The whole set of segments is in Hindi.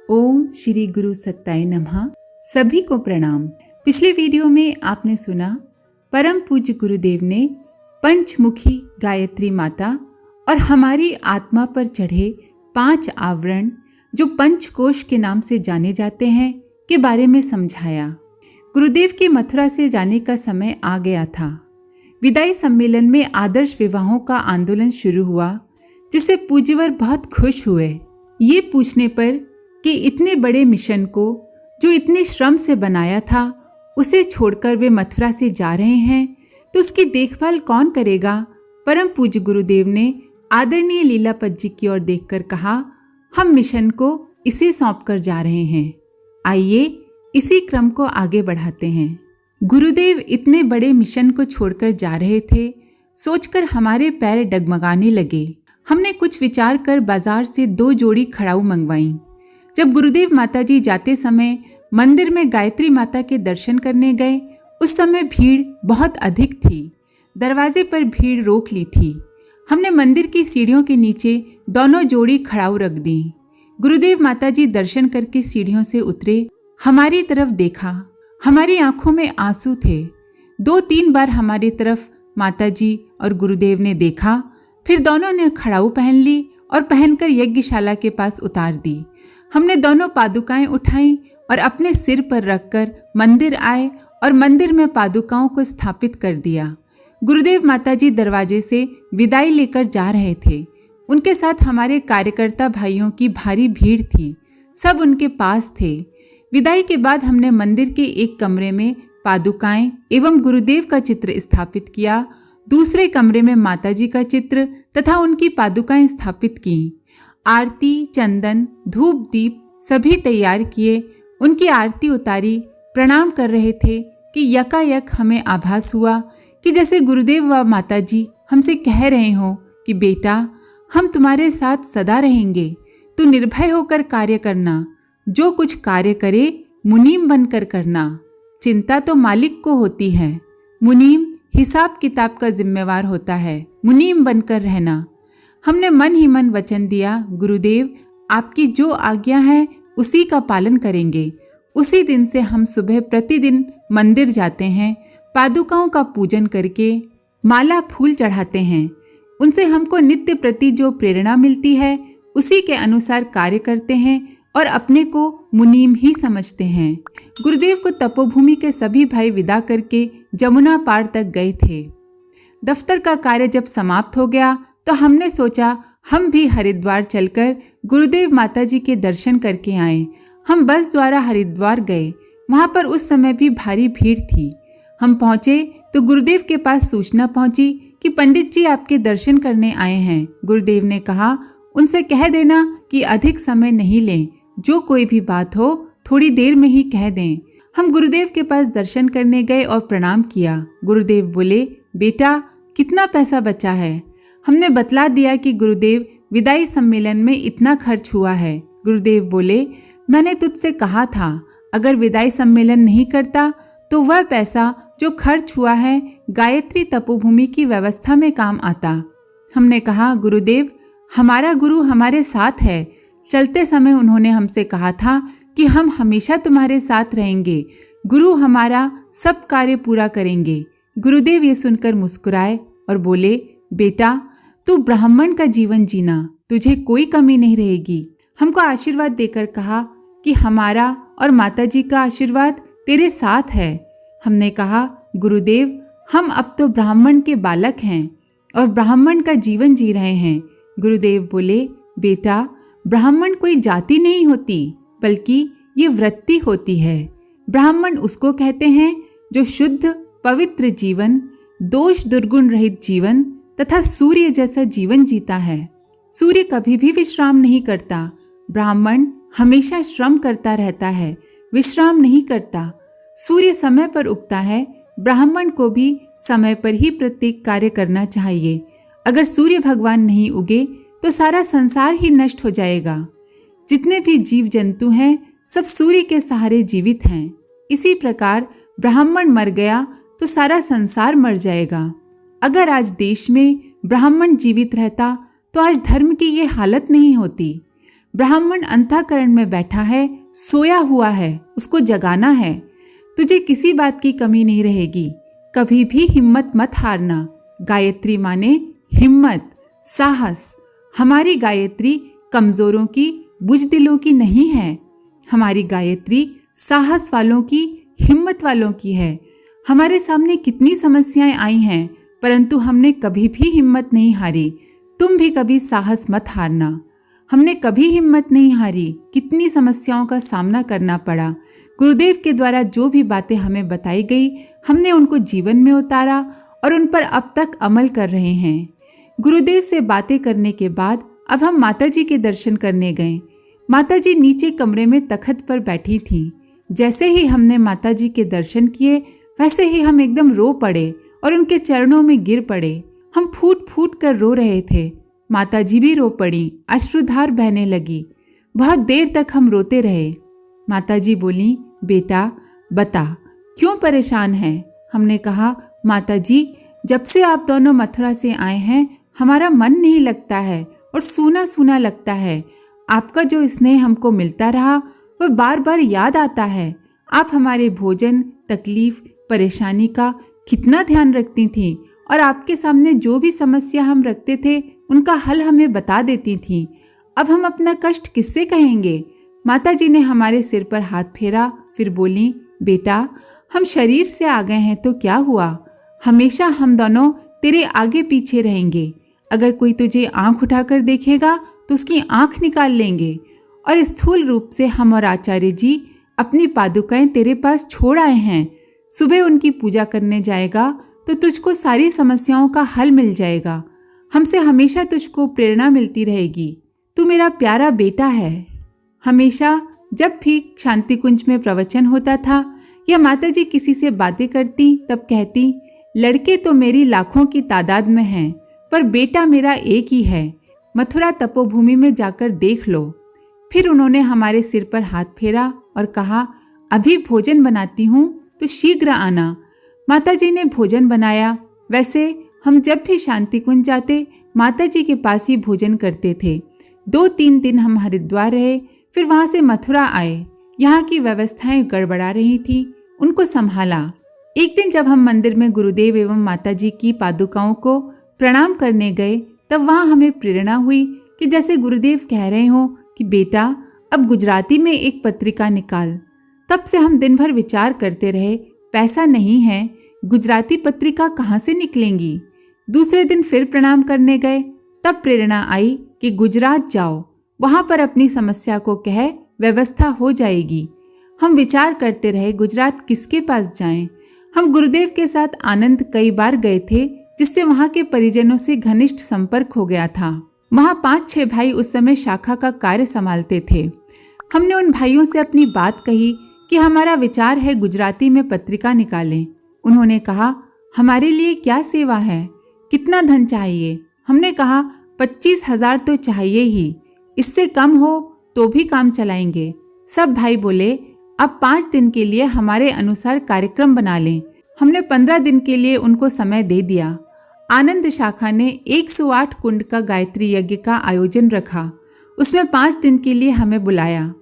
ओम श्री गुरु सत्ताय नमः। सभी को प्रणाम। पिछले वीडियो में आपने सुना परम पूज्य गुरुदेव ने पंचमुखी गायत्री माता और हमारी आत्मा पर चढ़े 5 आवरण जो पंचकोश के नाम से जाने जाते हैं के बारे में समझाया। गुरुदेव की मथुरा से जाने का समय आ गया था। विदाई सम्मेलन में आदर्श विवाहों का आंदोलन शुरू हुआ, जिससे पूज्यवर बहुत खुश हुए। ये पूछने पर कि इतने बड़े मिशन को जो इतने श्रम से बनाया था उसे छोड़कर वे मथुरा से जा रहे हैं, तो उसकी देखभाल कौन करेगा। परम पूज्य गुरुदेव ने आदरणीय लीलापत जी की ओर देखकर कहा, हम मिशन को इसे सौंप कर जा रहे हैं। आइए इसी क्रम को आगे बढ़ाते हैं। गुरुदेव इतने बड़े मिशन को छोड़कर जा रहे थे, सोचकर हमारे पैर डगमगाने लगे। हमने कुछ विचार कर बाजार से 2 जोड़ी खड़ाऊ मंगवाई। जब गुरुदेव माता जी जाते समय मंदिर में गायत्री माता के दर्शन करने गए, उस समय भीड़ बहुत अधिक थी। दरवाजे पर भीड़ रोक ली थी। हमने मंदिर की सीढ़ियों के नीचे दोनों जोड़ी खड़ाऊ रख दी। गुरुदेव माता जी दर्शन करके सीढ़ियों से उतरे, हमारी तरफ देखा। हमारी आंखों में आंसू थे। 2-3 बार हमारी तरफ माता जी और गुरुदेव ने देखा, फिर दोनों ने खड़ाऊ पहन ली और पहनकर यज्ञशाला के पास उतार दी। हमने दोनों पादुकाएं उठाई और अपने सिर पर रखकर मंदिर आए और मंदिर में पादुकाओं को स्थापित कर दिया। गुरुदेव माताजी दरवाजे से विदाई लेकर जा रहे थे। उनके साथ हमारे कार्यकर्ता भाइयों की भारी भीड़ थी। सब उनके पास थे। विदाई के बाद हमने मंदिर के एक कमरे में पादुकाएं एवं गुरुदेव का चित्र स्थापित किया। दूसरे कमरे में माताजी का चित्र तथा उनकी पादुकाएं स्थापित की। आरती, चंदन, धूप, दीप सभी तैयार किए। उनकी आरती उतारी। प्रणाम कर रहे थे कि यकायक हमें आभास हुआ कि जैसे गुरुदेव व माताजी हमसे कह रहे हो कि बेटा, हम तुम्हारे साथ सदा रहेंगे। तू निर्भय होकर कार्य करना। जो कुछ कार्य करे मुनीम बनकर करना। चिंता तो मालिक को होती है, मुनीम हिसाब किताब का जिम्मेवार होता है। मुनीम बनकर रहना। हमने मन ही मन वचन दिया, गुरुदेव आपकी जो आज्ञा है उसी का पालन करेंगे। उसी दिन से हम सुबह प्रतिदिन मंदिर जाते हैं, पादुकाओं का पूजन करके माला फूल चढ़ाते हैं। उनसे हमको नित्य प्रति जो प्रेरणा मिलती है उसी के अनुसार कार्य करते हैं और अपने को मुनीम ही समझते हैं। गुरुदेव को तपोभूमि के सभी भाई विदा करके जमुना पार तक गए थे। दफ्तर का कार्य जब समाप्त हो गया तो हमने सोचा हम भी हरिद्वार चलकर गुरुदेव माताजी के दर्शन करके आएं। हम बस द्वारा हरिद्वार गए। वहां पर उस समय भी भारी भीड़ थी। हम पहुंचे तो गुरुदेव के पास सूचना पहुंची कि पंडित जी आपके दर्शन करने आए हैं। गुरुदेव ने कहा, उनसे कह देना कि अधिक समय नहीं लें। जो कोई भी बात हो थोड़ी देर में ही कह दें। हम गुरुदेव के पास दर्शन करने गए और प्रणाम किया। गुरुदेव बोले, बेटा कितना पैसा बचा है। हमने बतला दिया कि गुरुदेव विदाई सम्मेलन में इतना खर्च हुआ है। गुरुदेव बोले, मैंने तुझसे कहा था अगर विदाई सम्मेलन नहीं करता तो वह पैसा जो खर्च हुआ है गायत्री तपोभूमि की व्यवस्था में काम आता। हमने कहा, गुरुदेव हमारा गुरु हमारे साथ है। चलते समय उन्होंने हमसे कहा था कि हम हमेशा तुम्हारे साथ रहेंगे। गुरु हमारा सब कार्य पूरा करेंगे। गुरुदेव ये सुनकर मुस्कुराए और बोले, बेटा तू ब्राह्मण का जीवन जीना, तुझे कोई कमी नहीं रहेगी। हमको आशीर्वाद देकर कहा कि हमारा और माताजी का आशीर्वाद तेरे साथ है। हमने कहा, गुरुदेव हम अब तो ब्राह्मण के बालक हैं और ब्राह्मण का जीवन जी रहे हैं। गुरुदेव बोले, बेटा ब्राह्मण कोई जाति नहीं होती, बल्कि ये वृत्ति होती है। ब्राह्मण उसको कहते हैं जो शुद्ध पवित्र जीवन, दोष दुर्गुण रहित जीवन तथा सूर्य जैसा जीवन जीता है। सूर्य कभी भी विश्राम नहीं करता। ब्राह्मण हमेशा श्रम करता रहता है, विश्राम नहीं करता। सूर्य समय पर उगता है। ब्राह्मण को भी समय पर ही प्रत्येक कार्य करना चाहिए। अगर सूर्य भगवान नहीं उगे तो सारा संसार ही नष्ट हो जाएगा। जितने भी जीव जंतु हैं सब सूर्य के सहारे जीवित हैं। इसी प्रकार ब्राह्मण मर गया तो सारा संसार मर जाएगा। अगर आज देश में ब्राह्मण जीवित रहता तो आज धर्म की ये हालत नहीं होती। ब्राह्मण अंतःकरण में बैठा है, सोया हुआ है, उसको जगाना है। तुझे किसी बात की कमी नहीं रहेगी। कभी भी हिम्मत मत हारना। गायत्री माने हिम्मत, साहस। हमारी गायत्री कमजोरों की, बुजदिलों की नहीं है। हमारी गायत्री साहस वालों की, हिम्मत वालों की है। हमारे सामने कितनी समस्याएं आई हैं, परंतु हमने कभी भी हिम्मत नहीं हारी। तुम भी कभी साहस मत हारना। हमने कभी हिम्मत नहीं हारी। कितनी समस्याओं का सामना करना पड़ा। गुरुदेव के द्वारा जो भी बातें हमें बताई गई, हमने उनको जीवन में उतारा और उन पर अब तक अमल कर रहे हैं। गुरुदेव से बातें करने के बाद अब हम माताजी के दर्शन करने गए। माताजी नीचे कमरे में तख्त पर बैठी थीं। जैसे ही हमने माताजी के दर्शन किए, वैसे ही हम एकदम रो पड़े और उनके चरणों में गिर पड़े। हम फूट फूट कर रो रहे थे। माताजी भी रो पड़ी, अश्रुधार बहने लगी। बहुत देर तक हम रोते रहे। माताजी बोली, बेटा बता क्यों परेशान है? हमने कहा, माताजी जब से आप दोनों मथुरा से आए हैं, हमारा मन नहीं लगता है और सूना सूना लगता है। आपका जो स्नेह हमको मिलता रहा, वह बार बार याद आता है। आप हमारे भोजन, तकलीफ, परेशानी का कितना ध्यान रखती थीं और आपके सामने जो भी समस्या हम रखते थे, उनका हल हमें बता देती थीं। अब हम अपना कष्ट किससे कहेंगे? माताजी ने हमारे सिर पर हाथ फेरा, फिर बोली, बेटा हम शरीर से आ गए हैं तो क्या हुआ? हमेशा हम दोनों तेरे आगे पीछे रहेंगे। अगर कोई तुझे आंख उठाकर देखेगा तो उसकी आंख निकाल लेंगे। और स्थूल रूप से हम और आचार्य जी अपनी पादुकाएं तेरे पास छोड़ आए हैं। सुबह उनकी पूजा करने जाएगा तो तुझको सारी समस्याओं का हल मिल जाएगा। हमसे हमेशा तुझको प्रेरणा मिलती रहेगी। तू मेरा प्यारा बेटा है। हमेशा जब भी शांति कुंज में प्रवचन होता था या माताजी किसी से बातें करती, तब कहती, लड़के तो मेरी लाखों की तादाद में हैं, पर बेटा मेरा एक ही है। मथुरा तपोभूमि में जाकर देख लो। फिर उन्होंने हमारे सिर पर हाथ फेरा और कहा, अभी भोजन बनाती हूँ तो शीघ्र आना। माताजी ने भोजन बनाया। वैसे हम जब भी शांति कुंज जाते, माताजी के पास ही भोजन करते थे। 2-3 दिन हम हरिद्वार रहे, फिर वहाँ से मथुरा आए। यहाँ की व्यवस्थाएं गड़बड़ा रही थी, उनको संभाला। एक दिन जब हम मंदिर में गुरुदेव एवं माताजी की पादुकाओं को प्रणाम करने गए, तब वहाँ हमें प्रेरणा हुई कि जैसे गुरुदेव कह रहे हो कि बेटा अब गुजराती में एक पत्रिका निकाल। तब से हम दिन भर विचार करते रहे, पैसा नहीं है, गुजराती पत्रिका कहाँ से निकलेंगी। दूसरे दिन फिर प्रणाम करने गए, तब प्रेरणा आई कि गुजरात जाओ, वहाँ पर अपनी समस्या को कह, व्यवस्था हो जाएगी। हम विचार करते रहे गुजरात किसके पास जाएं। हम गुरुदेव के साथ आनंद कई बार गए थे, जिससे वहाँ के परिजनों से घनिष्ठ संपर्क हो गया था। वहाँ 5-6 भाई उस समय शाखा का कार्य संभालते थे। हमने उन भाइयों से अपनी बात कही कि हमारा विचार है गुजराती में पत्रिका निकालें। उन्होंने कहा, हमारे लिए क्या सेवा है, कितना धन चाहिए? हमने कहा 25,000 तो चाहिए ही, इससे कम हो तो भी काम चलाएंगे। सब भाई बोले, अब 5 दिन के लिए हमारे अनुसार कार्यक्रम बना लें। हमने 15 दिन के लिए उनको समय दे दिया। आनंद शाखा ने 108 कुंड का गायत्री यज्ञ का आयोजन रखा। उसमें 5 दिन के लिए हमें बुलाया।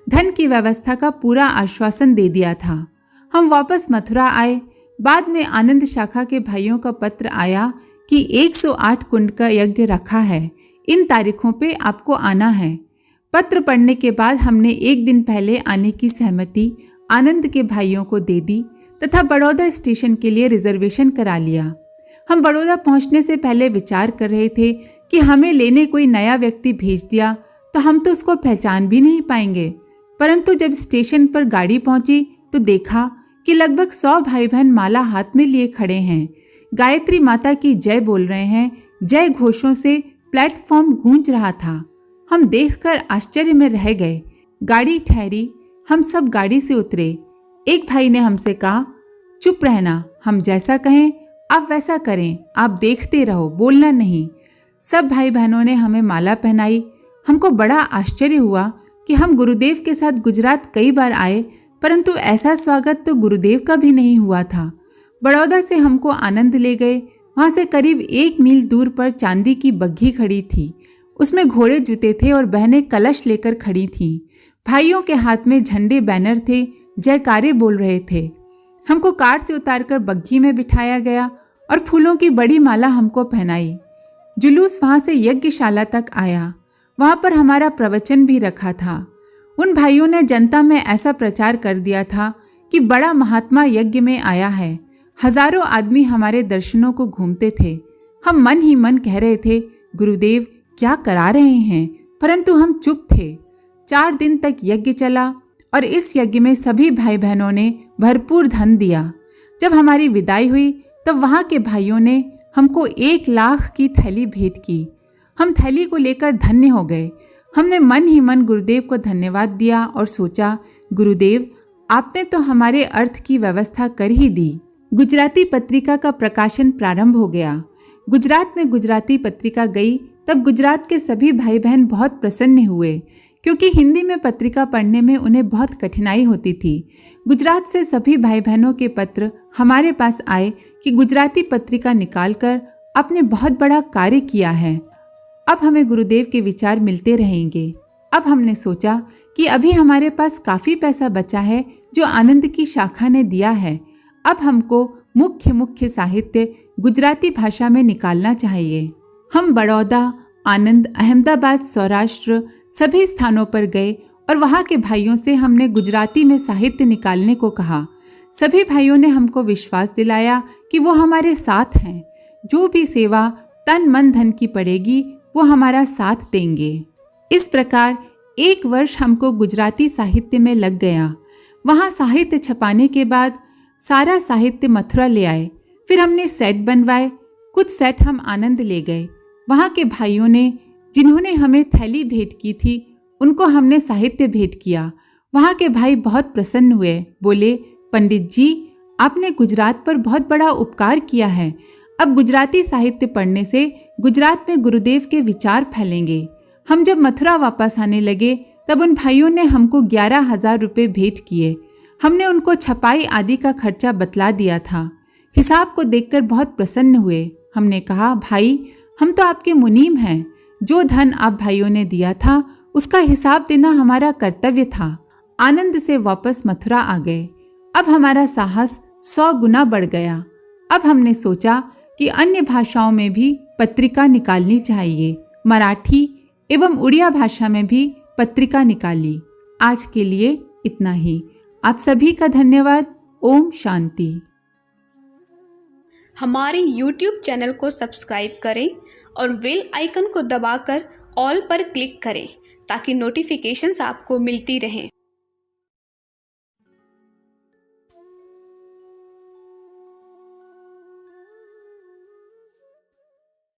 धन की व्यवस्था का पूरा आश्वासन दे दिया था। हम वापस मथुरा आए। बाद में आनंद शाखा के भाइयों का पत्र आया कि 108 कुंड का यज्ञ रखा है, इन तारीखों पे आपको आना है। पत्र पढ़ने के बाद हमने एक दिन पहले आने की सहमति आनंद के भाइयों को दे दी तथा बड़ौदा स्टेशन के लिए रिजर्वेशन करा लिया। हम बड़ौदा पहुंचने से पहले विचार कर रहे थे कि हमें लेने कोई नया व्यक्ति भेज दिया तो हम तो उसको पहचान भी नहीं पाएंगे। परंतु जब स्टेशन पर गाड़ी पहुंची तो देखा कि लगभग 100 भाई बहन माला हाथ में लिए खड़े हैं, गायत्री माता की जय बोल रहे हैं। जय घोषों से प्लेटफॉर्म गूंज रहा था। हम देखकर आश्चर्य में रह गए। गाड़ी ठहरी, हम सब गाड़ी से उतरे। एक भाई ने हमसे कहा, चुप रहना, हम जैसा कहें आप वैसा करें, आप देखते रहो, बोलना नहीं। सब भाई बहनों ने हमें माला पहनाई। हमको बड़ा आश्चर्य हुआ कि हम गुरुदेव के साथ गुजरात कई बार आए, परंतु ऐसा स्वागत तो गुरुदेव का भी नहीं हुआ था। बड़ौदा से हमको आनंद ले गए। वहाँ से करीब 1 मील दूर पर चांदी की बग्घी खड़ी थी। उसमें घोड़े जुते थे और बहनें कलश लेकर खड़ी थीं। भाइयों के हाथ में झंडे बैनर थे, जयकारे बोल रहे थे। हमको कार से उतारकर बग्घी में बिठाया गया और फूलों की बड़ी माला हमको पहनाई। जुलूस वहां से यज्ञशाला तक आया। वहां पर हमारा प्रवचन भी रखा था। उन भाइयों ने जनता में ऐसा प्रचार कर दिया था कि बड़ा महात्मा यज्ञ में आया है। हजारों आदमी हमारे दर्शनों को घूमते थे। हम मन ही मन कह रहे थे, गुरुदेव क्या करा रहे हैं, परंतु हम चुप थे। 4 दिन तक यज्ञ चला और इस यज्ञ में सभी भाई बहनों ने भरपूर धन दिया। जब हमारी विदाई हुई तब वहां के भाइयों ने हमको 1 लाख की थैली भेंट की। हम थैली को लेकर धन्य हो गए। हमने मन ही मन गुरुदेव को धन्यवाद दिया और सोचा, गुरुदेव आपने तो हमारे अर्थ की व्यवस्था कर ही दी। गुजराती पत्रिका का प्रकाशन प्रारंभ हो गया। गुजरात में गुजराती पत्रिका गई तब गुजरात के सभी भाई बहन बहुत प्रसन्न हुए, क्योंकि हिंदी में पत्रिका पढ़ने में उन्हें बहुत कठिनाई होती थी। गुजरात से सभी भाई बहनों के पत्र हमारे पास आए कि गुजराती पत्रिका निकालकर आपने बहुत बड़ा कार्य किया है। अब हमें गुरुदेव के विचार मिलते रहेंगे। अब हमने सोचा कि अभी हमारे पास काफ़ी पैसा बचा है जो आनंद की शाखा ने दिया है। अब हमको मुख्य साहित्य गुजराती भाषा में निकालना चाहिए। हम बड़ौदा, आनंद, अहमदाबाद, सौराष्ट्र सभी स्थानों पर गए और वहाँ के भाइयों से हमने गुजराती में साहित्य निकालने को कहा। सभी भाइयों ने हमको विश्वास दिलाया कि वो हमारे साथ हैं। जो भी सेवा तन मन धन की पड़ेगी वो हमारा साथ देंगे। इस प्रकार 1 वर्ष हमको गुजराती साहित्य में लग गया। वहाँ साहित्य छपाने के बाद सारा साहित्य मथुरा ले आए। फिर हमने सेट बनवाए। कुछ सेट हम आनंद ले गए। वहाँ के भाइयों ने, जिन्होंने हमें थैली भेंट की थी, उनको हमने साहित्य भेंट किया। वहाँ के भाई बहुत प्रसन्न हुए। बोले, पंडित जी आपने गुजरात पर बहुत बड़ा उपकार किया है। अब गुजराती साहित्य पढ़ने से गुजरात में गुरुदेव के विचार फैलेंगे। हम जब मथुरा वापस आने लगे तब उन भाइयों ने हमको 11,000 रुपये भेंट किए। हमने उनको छपाई आदि का खर्चा बतला दिया था। हिसाब को देखकर बहुत प्रसन्न हुए। हमने कहा, भाई हम तो आपके मुनीम हैं। जो धन आप भाइयों ने दिया था उसका हिसाब देना हमारा कर्तव्य था। आनंद से वापस मथुरा आ गए। अब हमारा साहस 100 गुना बढ़ गया। अब हमने सोचा कि अन्य भाषाओं में भी पत्रिका निकालनी चाहिए। मराठी एवं उड़िया भाषा में भी पत्रिका निकाली। आज के लिए इतना ही। आप सभी का धन्यवाद। ओम शांति। हमारे YouTube चैनल को सब्सक्राइब करें और बेल आइकन को दबाकर ऑल पर क्लिक करें ताकि नोटिफिकेशंस आपको मिलती रहें।